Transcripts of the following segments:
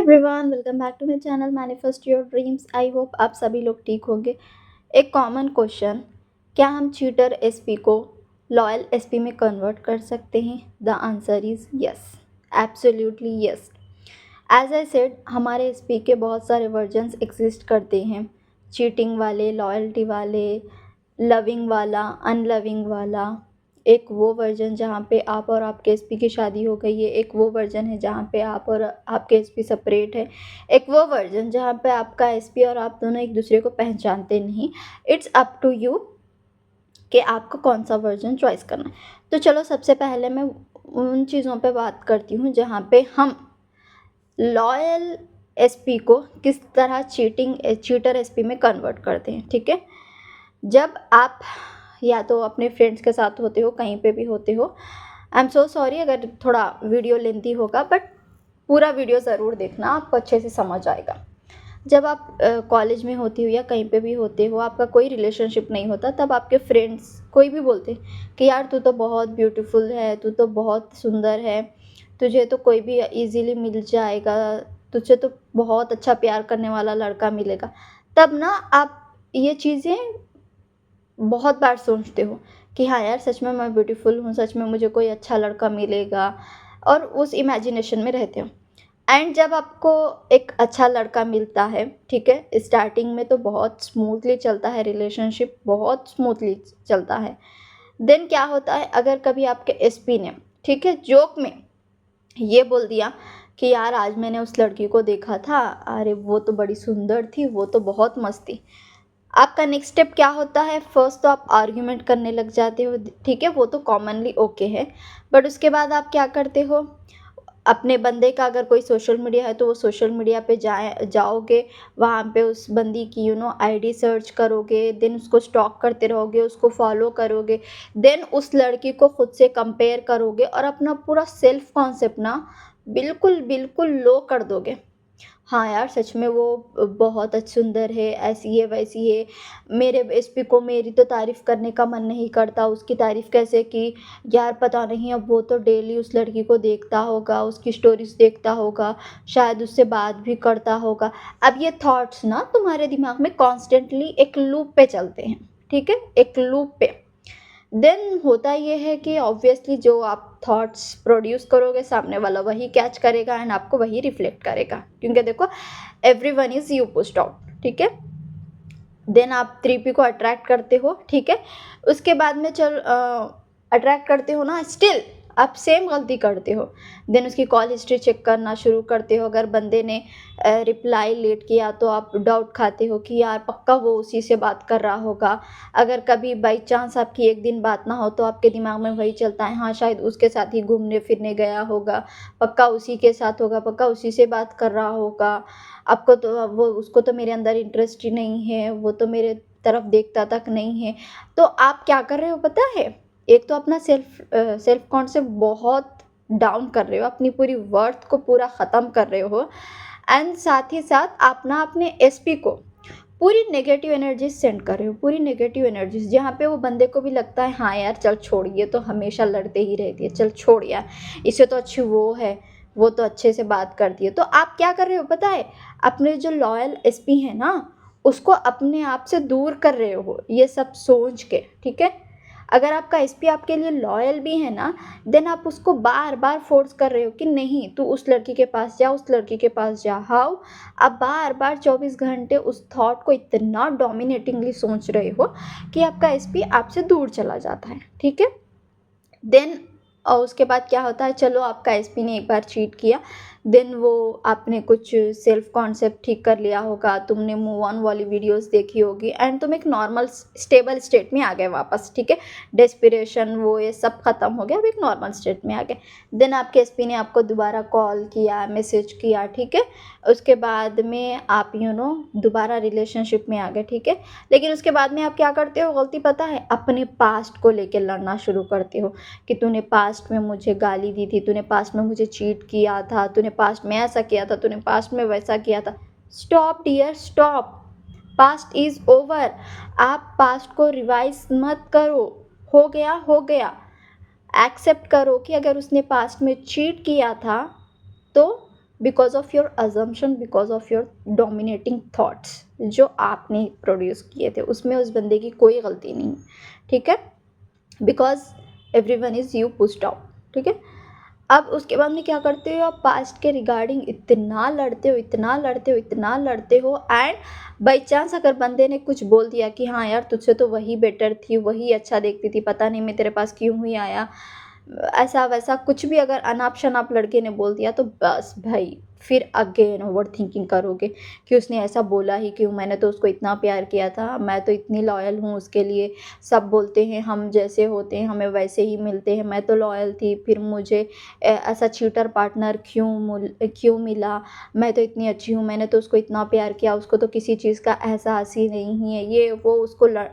Everyone, welcome back to my channel manifest your dreams. I hope आप सभी लोग ठीक होंगे। एक कॉमन क्वेश्चन, क्या हम चीटर एसपी को लॉयल एसपी में कन्वर्ट कर सकते हैं? The answer is yes, absolutely yes. As I said, हमारे एसपी के बहुत सारे वर्जन्स एग्जिस्ट करते हैं। चीटिंग वाले, लॉयल्टी वाले, लविंग वाला, अनलविंग वाला। एक वो वर्जन जहाँ पे आप और आपके एसपी की शादी हो गई है, एक वो वर्जन है जहाँ पे आप और आपके एसपी सेपरेट है, एक वो वर्जन जहाँ पे आपका एसपी और आप दोनों एक दूसरे को पहचानते नहीं। इट्स अप टू यू कि आपको कौन सा वर्जन चॉइस करना है। तो चलो, सबसे पहले मैं उन चीज़ों पे बात करती हूँ जहाँ पे हम लॉयल एसपी को किस तरह चीटर एसपी में कन्वर्ट करते हैं। ठीक है, जब आप या तो अपने फ्रेंड्स के साथ होते हो, कहीं पे भी होते हो, आई एम सो सॉरी अगर थोड़ा वीडियो लेंथी होगा, बट पूरा वीडियो ज़रूर देखना, आपको अच्छे से समझ आएगा। जब आप कॉलेज में होती हो या कहीं पे भी होते हो, आपका कोई रिलेशनशिप नहीं होता, तब आपके फ्रेंड्स कोई भी बोलते हैं कि यार तू तो बहुत ब्यूटीफुल है, तू तो बहुत सुंदर है, तुझे तो कोई भी इजीली मिल जाएगा, तुझे तो बहुत अच्छा प्यार करने वाला लड़का मिलेगा। तब ना आप ये चीज़ें बहुत बार सोचते हो कि हाँ यार, सच में मैं ब्यूटीफुल हूँ, सच में मुझे कोई अच्छा लड़का मिलेगा, और उस इमेजिनेशन में रहते हो। एंड जब आपको एक अच्छा लड़का मिलता है, ठीक है, स्टार्टिंग में तो बहुत स्मूथली चलता है, रिलेशनशिप बहुत स्मूथली चलता है। देन क्या होता है, अगर कभी आपके एसपी ने, ठीक है, जोक में ये बोल दिया कि यार आज मैंने उस लड़की को देखा था, अरे वो तो बड़ी सुंदर थी, वो तो बहुत मस्त थी। आपका नेक्स्ट स्टेप क्या होता है? फर्स्ट तो आप आर्ग्यूमेंट करने लग जाते हो, ठीक है, वो तो कॉमनली ओके है। बट उसके बाद आप क्या करते हो? अपने बंदे का अगर कोई सोशल मीडिया है तो वो सोशल मीडिया पे जाओगे, वहाँ पे उस बंदी की आईडी सर्च करोगे, देन उसको स्टॉक करते रहोगे, उसको फॉलो करोगे, देन उस लड़की को खुद से कंपेयर करोगे और अपना पूरा सेल्फ कॉन्सेप्ट ना बिल्कुल बिल्कुल लो कर दोगे। हाँ यार, सच में वो बहुत सुंदर है, ऐसी है वैसी है, मेरे एसपी को मेरी तो तारीफ़ करने का मन नहीं करता, उसकी तारीफ़ कैसे की? यार पता नहीं, अब वो तो डेली उस लड़की को देखता होगा, उसकी स्टोरीज देखता होगा, शायद उससे बात भी करता होगा। अब ये थॉट्स ना तुम्हारे दिमाग में कॉन्स्टेंटली एक लूप पे चलते हैं, ठीक है, एक लूप पे। देन होता ये है कि ऑब्वियसली जो आप थॉट्स प्रोड्यूस करोगे, सामने वाला वही कैच करेगा एंड आपको वही रिफ्लेक्ट करेगा, क्योंकि देखो, everyone is you post out, ठीक है। देन आप 3P को अट्रैक्ट करते हो, ठीक है। उसके बाद में अट्रैक्ट करते हो ना, स्टिल आप सेम गलती करते हो। देन उसकी कॉल हिस्ट्री चेक करना शुरू करते हो। अगर बंदे ने रिप्लाई लेट किया तो आप डाउट खाते हो कि यार पक्का वो उसी से बात कर रहा होगा। अगर कभी बाई चांस आपकी एक दिन बात ना हो तो आपके दिमाग में वही चलता है, हाँ शायद उसके साथ ही घूमने फिरने गया होगा, पक्का उसी के साथ होगा, पक्का उसी से बात कर रहा होगा। आपको तो वो उसको तो मेरे अंदर इंटरेस्ट ही नहीं है, वो तो मेरे तरफ देखता तक नहीं है। तो आप क्या कर रहे हो पता है? एक तो अपना सेल्फ कॉन्सेप्ट बहुत डाउन कर रहे हो, अपनी पूरी वर्थ को पूरा ख़त्म कर रहे हो, एंड साथ ही साथ आप ना अपने एसपी को पूरी नेगेटिव एनर्जीज सेंड कर रहे हो, पूरी नेगेटिव एनर्जीज, जहाँ पे वो बंदे को भी लगता है हाँ यार चल छोड़, ये तो हमेशा लड़ते ही रहती है, चल छोड़ यार, इससे तो अच्छी वो है, वो तो अच्छे से बात करती है। तो आप क्या कर रहे हो पता है? अपने जो लॉयल एसपी है ना, उसको अपने आप से दूर कर रहे हो, ये सब सोच के, ठीक है। अगर आपका एसपी आपके लिए लॉयल भी है ना, देन आप उसको बार बार फोर्स कर रहे हो कि नहीं तू उस लड़की के पास जा, उस लड़की के पास जा। हाउ? आप बार बार 24 घंटे उस थॉट को इतना डोमिनेटिंगली सोच रहे हो कि आपका एसपी आपसे दूर चला जाता है, ठीक है। देन और उसके बाद क्या होता है, चलो आपका एसपी ने एक बार चीट किया, देन वो आपने कुछ सेल्फ कॉन्सेप्ट ठीक कर लिया होगा, तुमने मूव ऑन वाली वीडियोस देखी होगी, एंड तुम एक नॉर्मल स्टेबल स्टेट में आ गए वापस, ठीक है। डेस्पिरेशन वो ये सब खत्म हो गया, अब एक नॉर्मल स्टेट में आ गए। देन आपके एसपी ने आपको दोबारा कॉल किया, मैसेज किया, ठीक है। उसके बाद में आप दोबारा रिलेशनशिप में आ गए, ठीक है। लेकिन उसके बाद में आप क्या करते हो? गलती पता है? अपने पास्ट को लेकर लड़ना शुरू करते हो कि तूने पास्ट में मुझे गाली दी थी, तूने पास्ट में मुझे चीट किया था, तूने पास्ट में ऐसा किया था, तूने पास्ट में वैसा किया था। Stop dear, stop. Past is over. आप पास्ट को रिवाइज मत करो, हो गया हो गया। एक्सेप्ट करो कि अगर उसने पास्ट में चीट किया था तो because of your assumption, because of your dominating thoughts जो आपने प्रोड्यूस किए थे, उसमें उस बंदे की कोई गलती नहीं, ठीक है, because every one is you pushed out, ठीक है। अब उसके बाद में क्या करते हो, आप पास्ट के रिगार्डिंग इतना लड़ते हो, इतना लड़ते हो, इतना लड़ते हो, एंड बाई चांस अगर बंदे ने कुछ बोल दिया कि हाँ यार तुझसे तो वही बेटर थी, वही अच्छा देखती थी, पता नहीं मैं तेरे पास क्यों ही आया, ऐसा वैसा कुछ भी अगर अनाप शनाप लड़के ने बोल दिया, तो बस भाई फिर अगेन ओवर थिंकिंग करोगे कि उसने ऐसा बोला ही क्यों, मैंने तो उसको इतना प्यार किया था, मैं तो इतनी लॉयल हूँ उसके लिए, सब बोलते हैं हम जैसे होते हैं हमें वैसे ही मिलते हैं, मैं तो लॉयल थी, फिर मुझे ऐसा चीटर पार्टनर क्यों मिला, मैं तो इतनी अच्छी हूँ, मैंने तो उसको इतना प्यार किया, उसको तो किसी चीज़ का एहसास ही नहीं है, ये वो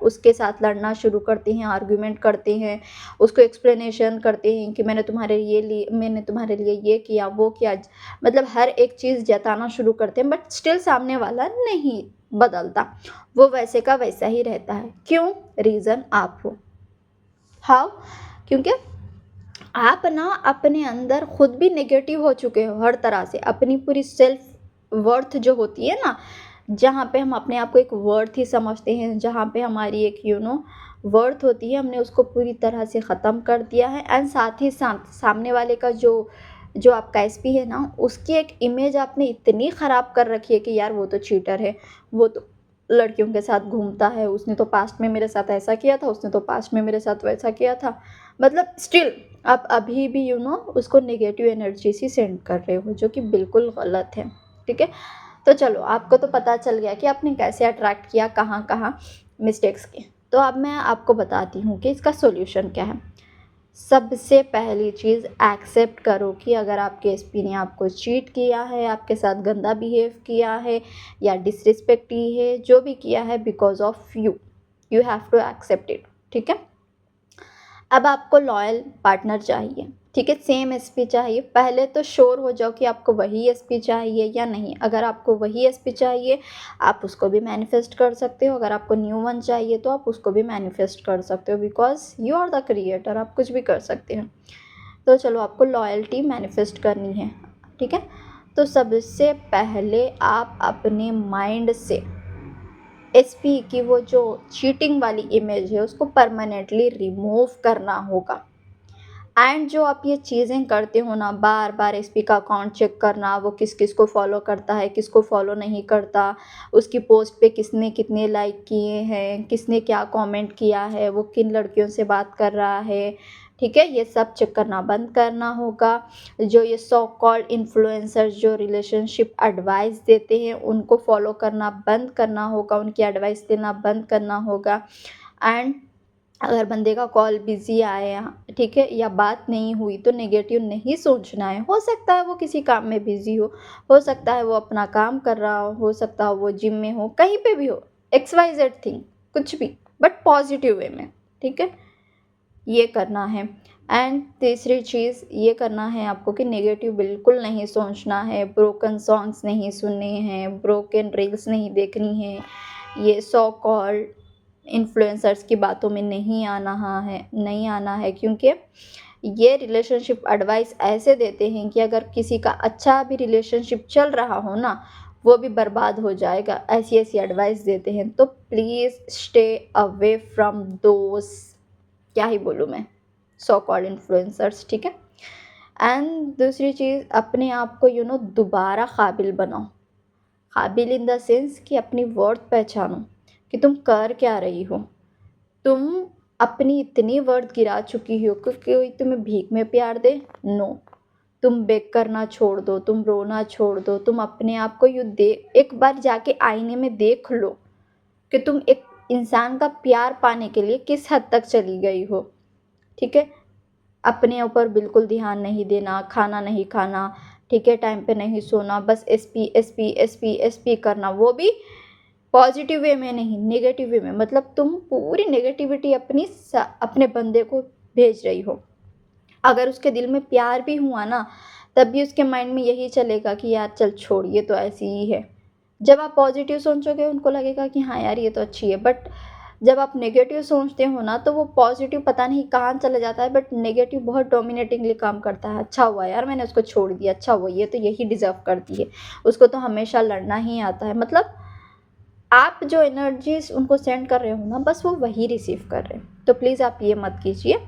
उसके साथ लड़ना शुरू करते हैं, आर्ग्यूमेंट करते हैं, उसको एक्सप्लेनेशन करते हैं कि मैंने तुम्हारे लिए ये किया वो किया, मतलब हर एक चीज़ जताना शुरू करते हैं, बट स्टिल सामने वाला नहीं बदलता, वो वैसे का वैसा ही रहता है। क्यों? रीज़न आप हो। हाउ? क्योंकि आप ना अपने अंदर खुद भी नेगेटिव हो चुके हो हर तरह से, अपनी पूरी सेल्फ वर्थ जो होती है ना, जहाँ पे हम अपने आप को एक वर्थ ही समझते हैं, जहाँ पे हमारी एक वर्थ होती है, हमने उसको पूरी तरह से ख़त्म कर दिया है। एंड साथ ही साथ सामने वाले का जो आपका एसपी है ना, उसकी एक इमेज आपने इतनी ख़राब कर रखी है कि यार वो तो चीटर है, वो तो लड़कियों के साथ घूमता है, उसने तो पास्ट में मेरे साथ ऐसा किया था, उसने तो पास्ट में मेरे साथ वैसा किया था, मतलब स्टिल आप अभी भी उसको नेगेटिव एनर्जी से सेंड कर रहे हो, जो कि बिल्कुल गलत है, ठीक है। तो चलो आपको तो पता चल गया कि आपने कैसे अट्रैक्ट किया, कहाँ कहाँ मिस्टेक्स की। तो अब मैं आपको बताती हूँ कि इसका सॉल्यूशन क्या है। सबसे पहली चीज़, एक्सेप्ट करो कि अगर आपके एसपी ने आपको चीट किया है, आपके साथ गंदा बिहेव किया है या डिसरिस्पेक्ट की है, जो भी किया है, because of you have to accept it, ठीक है। अब आपको लॉयल पार्टनर चाहिए, ठीक है, सेम एसपी चाहिए। पहले तो श्योर हो जाओ कि आपको वही एसपी चाहिए या नहीं। अगर आपको वही एसपी चाहिए, आप उसको भी मैनिफेस्ट कर सकते हो। अगर आपको न्यू वन चाहिए तो आप उसको भी मैनिफेस्ट कर सकते हो, because you are the creator, आप कुछ भी कर सकते हो। तो चलो आपको लॉयल्टी मैनिफेस्ट करनी है, ठीक है। तो सबसे पहले आप अपने माइंड से एसपी की वो जो चीटिंग वाली इमेज है उसको परमानेंटली रिमूव करना होगा। एंड जो आप ये चीज़ें करते हो ना, बार बार एसपी का अकाउंट चेक करना, वो किस किस को फॉलो करता है, किसको फॉलो नहीं करता, उसकी पोस्ट पे किसने कितने लाइक किए हैं, किसने क्या कमेंट किया है, वो किन लड़कियों से बात कर रहा है, ठीक है, ये सब चेक करना बंद करना होगा। जो ये सो कॉल्ड इन्फ्लुएंसर्स जो रिलेशनशिप एडवाइस देते हैं उनको फॉलो करना बंद करना होगा, उनकी एडवाइस देना बंद करना होगा। एंड अगर बंदे का कॉल बिज़ी आया, ठीक है, या बात नहीं हुई, तो नेगेटिव नहीं सोचना है। हो सकता है वो किसी काम में बिज़ी हो सकता है वो अपना काम कर रहा हो सकता है वो जिम में हो, कहीं पे भी हो, XYZ थिंग, कुछ भी, बट पॉजिटिव वे में, ठीक है, ये करना है। एंड तीसरी चीज़ ये करना है आपको कि नेगेटिव बिल्कुल नहीं सोचना है, ब्रोकन सॉन्ग्स नहीं सुनने हैं, ब्रोकन रील्स नहीं देखनी है, ये सो कॉल्ड इन्फ्लुएंसर्स की बातों में नहीं आना है, क्योंकि ये रिलेशनशिप एडवाइस ऐसे देते हैं कि अगर किसी का अच्छा भी रिलेशनशिप चल रहा हो ना, वो भी बर्बाद हो जाएगा, ऐसी ऐसी एडवाइस देते हैं। तो please stay away from those, क्या ही बोलूँ मैं, सो कॉल्ड इन्फ्लुएंसर्स, ठीक है। एंड दूसरी चीज़, अपने आप को दोबारा काबिल बनाओ। काबिल इन द सेंस कि अपनी वर्थ पहचानो कि तुम कर क्या रही हो। तुम अपनी इतनी वर्थ गिरा चुकी हो कि कोई तुम्हें भीख में प्यार दे, नो। तुम बेग करना छोड़ दो, तुम रोना छोड़ दो, तुम अपने आप को एक बार जाके आईने में देख लो कि तुम एक इंसान का प्यार पाने के लिए किस हद तक चली गई हो, ठीक है। अपने ऊपर बिल्कुल ध्यान नहीं देना, खाना नहीं खाना, ठीक है, टाइम पे नहीं सोना, बस एसपी एसपी एसपी एसपी करना, वो भी पॉजिटिव वे में नहीं, नेगेटिव वे में, मतलब तुम पूरी नेगेटिविटी अपने बंदे को भेज रही हो। अगर उसके दिल में प्यार भी हुआ ना, तब भी उसके माइंड में यही चलेगा कि यार चल छोड़, ये तो ऐसी ही है। जब आप पॉजिटिव सोचोगे उनको लगेगा कि हाँ यार ये तो अच्छी है, बट जब आप नेगेटिव सोचते हो ना तो वो पॉजिटिव पता नहीं कहाँ चला जाता है, बट नेगेटिव बहुत डोमिनेटिंगली काम करता है। अच्छा हुआ यार मैंने उसको छोड़ दिया, अच्छा हुआ, ये तो यही डिज़र्व करती है, उसको तो हमेशा लड़ना ही आता है। मतलब आप जो एनर्जीज़ उनको सेंड कर रहे हो ना, बस वो वही रिसीव कर रहे हैं। तो प्लीज़ आप ये मत कीजिए।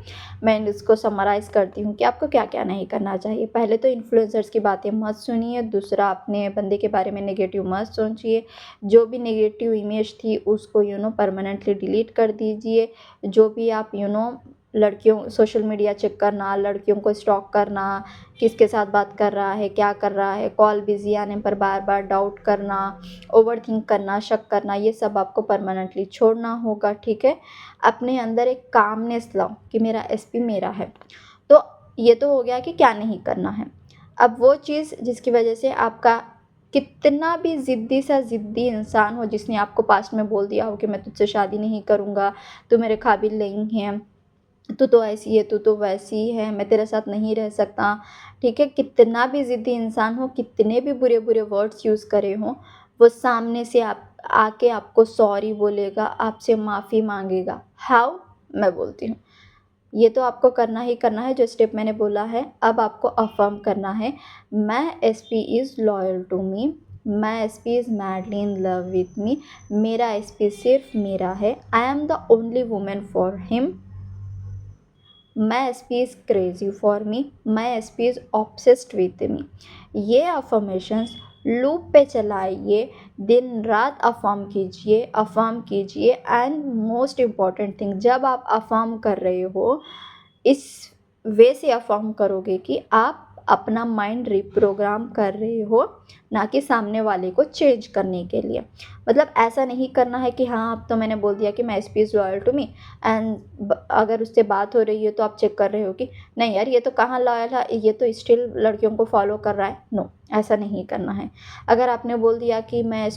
मैं इसको समराइज़ करती हूँ कि आपको क्या-क्या नहीं करना चाहिए। पहले तो इन्फ्लुएंसर्स की बातें मत सुनिए, दूसरा अपने बंदे के बारे में नेगेटिव मत सोचिए। जो भी नेगेटिव इमेज थी उसको परमानेंटली डिलीट कर दीजिए। जो भी आप लड़कियों सोशल मीडिया चेक करना, लड़कियों को स्टॉक करना, किसके साथ बात कर रहा है, क्या कर रहा है, कॉल बिज़ी आने पर बार-बार डाउट करना, ओवरथिंक करना, शक करना, ये सब आपको परमानेंटली छोड़ना होगा, ठीक है? अपने अंदर एक कामनेस लाओ कि मेरा एसपी मेरा है। तो ये तो हो गया कि क्या नहीं करना है। अब वो चीज़ जिसकी वजह से आपका कितना भी ज़िद्दी इंसान हो, जिसने आपको पास्ट में बोल दिया हो कि मैं तुझसे शादी नहीं करूँगा, तू मेरे काबिल नहीं है, तू तो ऐसी है, तू तो वैसी है, मैं तेरे साथ नहीं रह सकता, ठीक है? कितना भी ज़िद्दी इंसान हो, कितने भी बुरे-बुरे वर्ड्स यूज़ करे हों, वो सामने से आप आके आपको सॉरी बोलेगा, आपसे माफ़ी माँगेगा। हाउ? मैं बोलती हूँ। ये तो आपको करना ही करना है जो स्टेप मैंने बोला है। अब आपको अफ़र्म करना है, मैं SP is loyal to me, my SP is madly in love with me, मेरा एसपी सिर्फ़ मेरा है, I am the only woman for him, my SP is crazy for me, my SP is obsessed with me. ये affirmations loop पे चलाइए, दिन रात affirm कीजिए एंड मोस्ट इम्पॉर्टेंट थिंग, जब आप अफर्म कर रहे हो इस वे से अफर्म करोगे कि आप अपना माइंड रिप्रोग्राम कर रहे हो, ना कि सामने वाले को चेंज करने के लिए। मतलब ऐसा नहीं करना है कि हाँ अब तो मैंने बोल दिया कि my SP is loyal to me and अगर उससे बात हो रही है तो आप चेक कर रहे हो कि नहीं यार ये तो कहाँ लॉयल है, ये तो स्टिल लड़कियों को फॉलो कर रहा है। नो, ऐसा नहीं करना है। अगर आपने बोल दिया कि my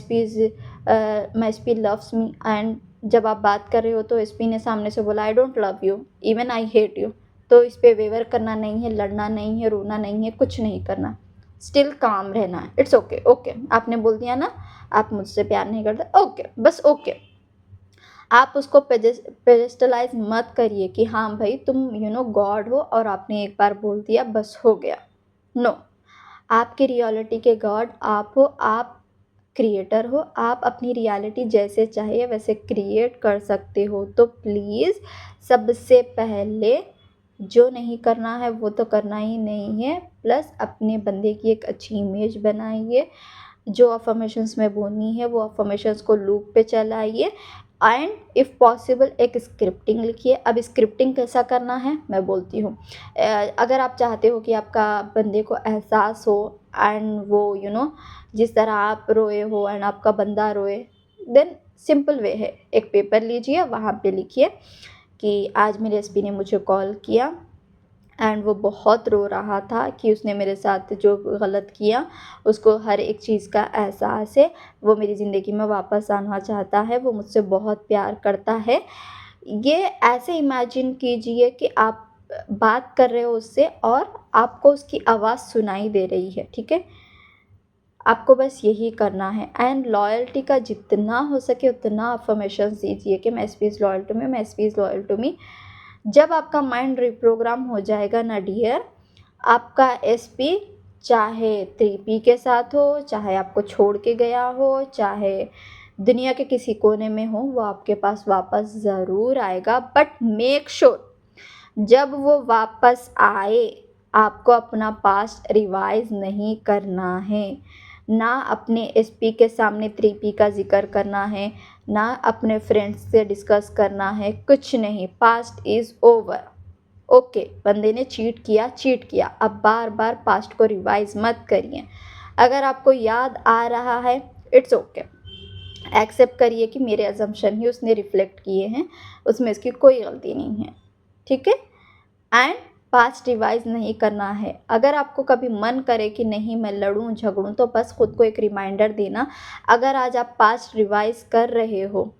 SP loves me and जब आप बात कर रहे हो तो एसपी ने सामने से बोला I don't love you, even I hate you, तो इस पे वेवर करना नहीं है, लड़ना नहीं है, रोना नहीं है, कुछ नहीं करना, स्टिल काम रहना है। इट्स ओके, ओके आपने बोल दिया ना आप मुझसे प्यार नहीं करते, ओके बस ओके। आप उसको पेडेस्टलाइज मत करिए कि हाँ भाई तुम गॉड हो और आपने एक बार बोल दिया बस हो गया। नो, आपकी रियलिटी के गॉड आप हो, आप क्रिएटर हो, आप अपनी रियलिटी जैसे चाहिए वैसे क्रिएट कर सकते हो। तो प्लीज़ सबसे पहले जो नहीं करना है वो तो करना ही नहीं है, प्लस अपने बंदे की एक अच्छी इमेज बनाइए। जो अफर्मेशंस में बोलनी है वो अफर्मेशंस को लूप पे चलाइए एंड इफ़ पॉसिबल एक स्क्रिप्टिंग लिखिए। अब स्क्रिप्टिंग कैसा करना है मैं बोलती हूँ। अगर आप चाहते हो कि आपका बंदे को एहसास हो एंड वो जिस तरह आप रोए हो एंड आपका बंदा रोए, देन सिंपल वे है, एक पेपर लीजिए, वहाँ पे लिखिए कि आज मेरे एसपी ने मुझे कॉल किया एंड वो बहुत रो रहा था कि उसने मेरे साथ जो गलत किया उसको हर एक चीज़ का एहसास है, वो मेरी ज़िंदगी में वापस आना चाहता है, वो मुझसे बहुत प्यार करता है। ये ऐसे इमेजिन कीजिए कि आप बात कर रहे हो उससे और आपको उसकी आवाज़ सुनाई दे रही है, ठीक है? आपको बस यही करना है एंड लॉयल्टी का जितना हो सके उतना अफर्मेशंस दीजिए कि my SP is loyal to me, my SP is loyal to me. जब आपका माइंड रिप्रोग्राम हो जाएगा ना डियर, आपका एसपी चाहे 3P के साथ हो, चाहे आपको छोड़ के गया हो, चाहे दुनिया के किसी कोने में हो, वो आपके पास वापस ज़रूर आएगा। बट मेक श्योर जब वो वापस आए आपको अपना पास्ट रिवाइज़ नहीं करना है, ना अपने एसपी के सामने 3P का ज़िक्र करना है, ना अपने फ्रेंड्स से डिस्कस करना है, कुछ नहीं। Past is over. ओके, बंदे ने चीट किया, अब बार बार पास्ट को रिवाइज़ मत करिए। अगर आपको याद आ रहा है इट्स ओके, एक्सेप्ट करिए कि मेरे अजम्पशन ही उसने रिफ्लेक्ट किए हैं, उसमें इसकी कोई गलती नहीं है, ठीक है? एंड पास्ट रिवाइज़ नहीं करना है। अगर आपको कभी मन करे कि नहीं मैं लड़ूँ झगड़ूँ तो बस खुद को एक रिमाइंडर देना, अगर आज आप पास्ट रिवाइज़ कर रहे हो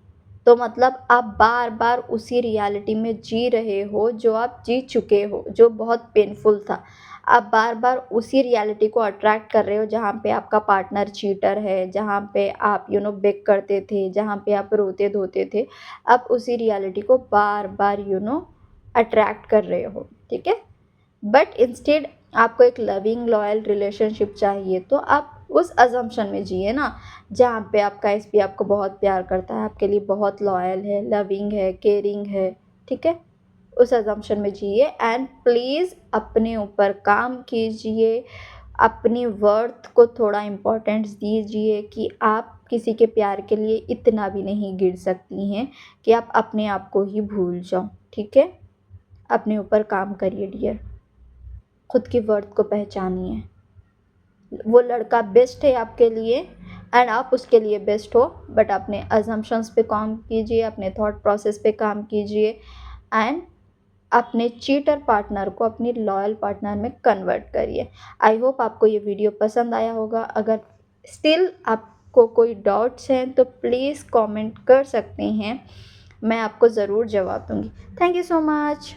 तो मतलब आप बार बार उसी रियलिटी में जी रहे हो जो आप जी चुके हो, जो बहुत पेनफुल था। आप बार बार उसी रियलिटी को अट्रैक्ट कर रहे हो जहाँ पे आपका पार्टनर चीटर है, जहाँ पे आप बेक करते थे, जहाँ पे आप रोते धोते थे, आप उसी रियलिटी को बार बार अट्रैक्ट कर रहे हो, ठीक है। बट इंस्टेड आपको एक लविंग लॉयल रिलेशनशिप चाहिए, तो आप उस अजम्पशन में जिए ना, जहाँ पे आपका एसपी आपको बहुत प्यार करता है, आपके लिए बहुत लॉयल है, लविंग है, केयरिंग है, ठीक है। उस अजम्पशन में जिए एंड प्लीज़ अपने ऊपर काम कीजिए, अपनी वर्थ को थोड़ा इम्पोर्टेंस दीजिए कि आप किसी के प्यार के लिए इतना भी नहीं गिर सकती हैं कि आप अपने आप को ही भूल जाओ, ठीक है। अपने ऊपर काम करिए डियर, खुद की वर्थ को पहचानिए। वो लड़का बेस्ट है आपके लिए एंड आप उसके लिए बेस्ट हो, बट अपने अजम्पशंस पे काम कीजिए, अपने थॉट प्रोसेस पे काम कीजिए एंड अपने चीटर पार्टनर को अपनी लॉयल पार्टनर में कन्वर्ट करिए। आई होप आपको ये वीडियो पसंद आया होगा। अगर स्टिल आपको कोई डाउट्स हैं तो प्लीज़ कमेंट कर सकते हैं, मैं आपको ज़रूर जवाब दूँगी। Thank you so much.